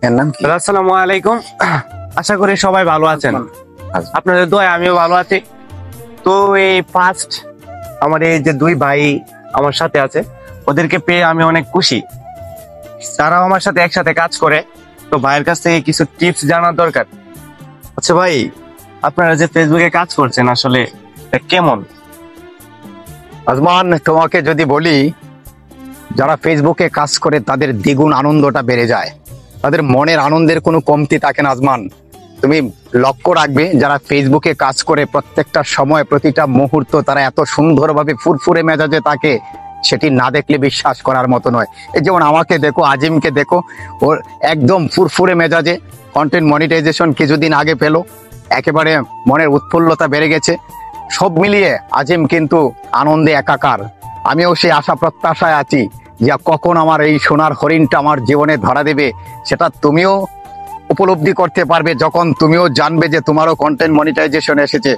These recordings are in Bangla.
এর নাম কি? আসসালামু আলাইকুম। আশা করি সবাই ভালো আছেন। আপনাদের দোয়ায় আমিও ভালো আছি। তো এই ফার্স্ট আমার এই যে দুই ভাই আমার সাথে আছে, ওদেরকে পেয়ে আমি অনেক খুশি। তারাও আমার সাথে একসাথে কাজ করে, তো ভাইয়ের কাছ থেকে কিছু টিপস জানার দরকার। আচ্ছা ভাই, আপনারা যে ফেসবুকে কাজ করছেন আসলে এটা কেমন? আজমান, তোমাকে যদি বলি, যারা ফেসবুকে কাজ করে তাদের দ্বিগুণ আনন্দটা বেড়ে যায়, তাদের মনের আনন্দের কোনো কমতি থাকে না। আজমান, তুমি লক্ষ্য রাখবে, যারা ফেসবুকে কাজ করে প্রত্যেকটা সময় প্রতিটা মুহূর্ত তারা এত সুন্দরভাবে ফুরফুরে মেজাজে থাকে, সেটি না দেখলে বিশ্বাস করার মতো নয়। এই যেমন আমাকে দেখো, আজিমকে দেখো, ওর একদম ফুরফুরে মেজাজে কন্টেন্ট মনিটাইজেশন কিছুদিন আগে পেলো, একেবারে মনের উৎফুল্লতা বেড়ে গেছে। সব মিলিয়ে আজিম কিন্তু আনন্দে একাকার। আমিও সেই আশা প্রত্যাশায় আছি যে কখন আমার এই সোনার হরিণটা আমার জীবনে ধরা দেবে, সেটা তুমিও উপলব্ধি করতে পারবে যখন তুমিও জানবে যে তোমারও কন্টেন্ট মনিটাইজেশন এসেছে।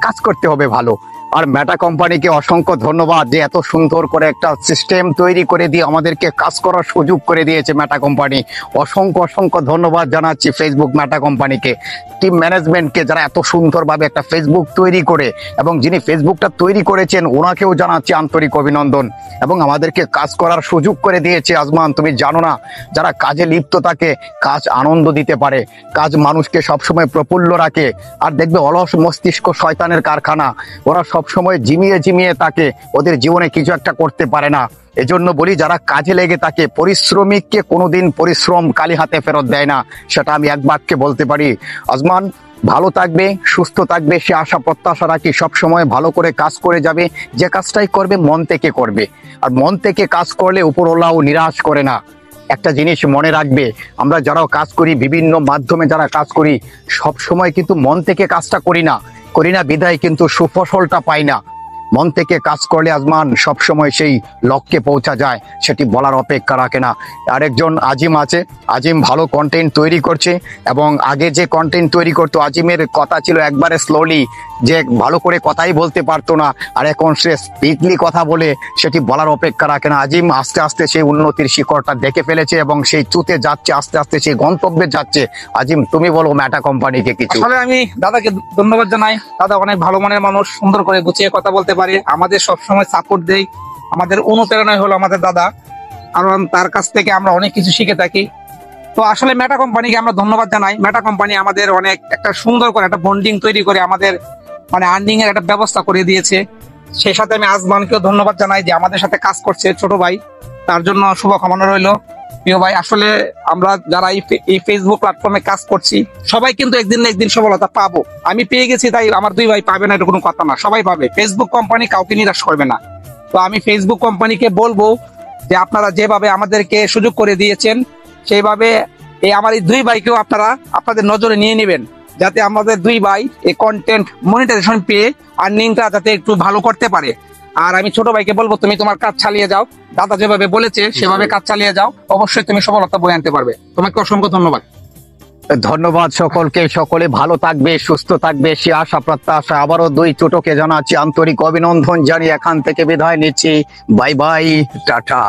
কাজ করতে হবে ভালো। আর মেটা কোম্পানিকে অসংখ্য ধন্যবাদ যে এত সুন্দর করে একটা সিস্টেম তৈরি করে দিয়ে আমাদেরকে কাজ করার সুযোগ করে দিয়েছে মেটা কোম্পানি। অসংখ্য অসংখ্য ধন্যবাদ জানাচ্ছি ফেসবুক মেটা কোম্পানিকে, টিম ম্যানেজমেন্টকে, যারা এত সুন্দরভাবে একটা ফেসবুক তৈরি করে, এবং যিনি ফেসবুকটা তৈরি করেছেন ওনাকেও জানাচ্ছি আন্তরিক অভিনন্দন, এবং আমাদেরকে কাজ করার সুযোগ করে দিয়েছে। আজমান, তুমি জানো না, যারা কাজে লিপ্ত থাকে, কাজ আনন্দ দিতে পারে, কাজ মানুষকে সবসময় প্রফুল্ল রাখে। আর দেখবে অলস মস্তিষ্ক শয়তানের কারখানা, ওরা সবসময় ঝিমিয়ে ঝিমিয়ে থাকে, ওদের জীবনে কিছু একটা করতে পারে না। এজন্য বলি, যারা কাজে লেগে থাকে, পরিশ্রমিককে কোনোদিন পরিশ্রম কালি হাতে ফেরত দেয় না, সেটা আমি এক বাক্যে বলতে পারি। আজমান, ভালো থাকবে, সুস্থ থাকবে, সে আশা প্রত্যাশা রাখি। সবসময় ভালো করে কাজ করে যাবে, যে কাজটাই করবে মন থেকে করবে। আর মন থেকে কাজ করলে উপরওয়ালাও নিরাশ করে না। একটা জিনিস মনে রাখবে, আমরা যারাও কাজ করি, বিভিন্ন মাধ্যমে যারা কাজ করি, সব সময় কিন্তু মন থেকে কাজটা করি না বিধায় কিন্তু সুফসলটা পাই না। মন থেকে কাজ করলে আজমান সবসময় সেই লক্ষ্যে পৌঁছা যায়, সেটি বলার অপেক্ষা রাখে না। আরেকজন আজিম আছে, আজিম ভালো কন্টেন্ট তৈরি করছে, এবং আগে যে কন্টেন্ট তৈরি করতো, আজিমের কথা ছিল একবারে স্লোলি, যে ভালো করে কথাই বলতে পারতো না, আর এখন সে স্পিডলি কথা বলে, সেটি বলার অপেক্ষা রাখে না। আজিম আস্তে আস্তে সেই উন্নতির শিখরটা দেখে ফেলেছে এবং সেই চুতে যাচ্ছে, আস্তে আস্তে সেই গন্তব্যে যাচ্ছে। আজিম, তুমি বলো মেটা কোম্পানিকে কিছু। আসলে আমি দাদাকে ধন্যবাদ জানাই। দাদা অনেক ভালো মনের মানুষ, সুন্দর করে গুছিয়ে কথা বলতে পারে, আমাদের সবসময় সাপোর্ট দেয়। আমাদের অনুপ্রেরণায় হলো আমাদের দাদা, কারণ তার কাছ থেকে আমরা অনেক কিছু শিখে থাকি। তো আসলে মেটা কোম্পানিকে আমরা ধন্যবাদ জানাই। মেটা কোম্পানি আমাদের অনেক একটা সুন্দর করে একটা বন্ডিং তৈরি করে আমাদের আর্নিং এর একটা ব্যবস্থা করে দিয়েছে। সেই সাথে আমি আজমানকেও ধন্যবাদ জানাই যে আমাদের সাথে কাজ করছে, ছোট ভাই, তার জন্য শুভকামনা রইল। প্রিয় ভাই, আসলে আমরা যারা এই ফেসবুক প্ল্যাটফর্মে কাজ করছি, সবাই কিন্তু একদিন না একদিন সফলতা পাবো। আমি পেয়ে গেছি, তাই আমার দুই ভাই পাবে না এটা কোনো কথা না, সবাই পাবে। ফেসবুক কোম্পানি কাউকে নিরাশ করবে না। তো আমি ফেসবুক কোম্পানিকে বলবো যে আপনারা যেভাবে আমাদেরকে সুযোগ করে দিয়েছেন, সেইভাবে আমার এই দুই ভাইকেও আপনারা আপনাদের নজরে নিয়ে নেবেন, যাতে আমাদের দুই ভাই এই কন্টেন্ট মনিটাইজেশন পেয়ে আর্নিংটা যাতে একটু ভালো করতে পারে। আর আমি ছোট ভাইকে বলবো, তুমি তোমার কাজ চালিয়ে যাও, দাদা যেভাবে বলেছে সেভাবে কাজ চালিয়ে যাও, অবশ্যই তুমি সফলতা বয়ে আনতে পারবে। তোমাকে অসংখ্য ধন্যবাদ। ধন্যবাদ সকলকে, সকলে ভালো থাকবে, সুস্থ থাকবে, সে আশা প্রত্যাশা। আবারও দুই ছোটকে জানাচ্ছি আন্তরিক অভিনন্দন জানিয়ে এখান থেকে বিদায় নিচ্ছি। Bye bye, tata.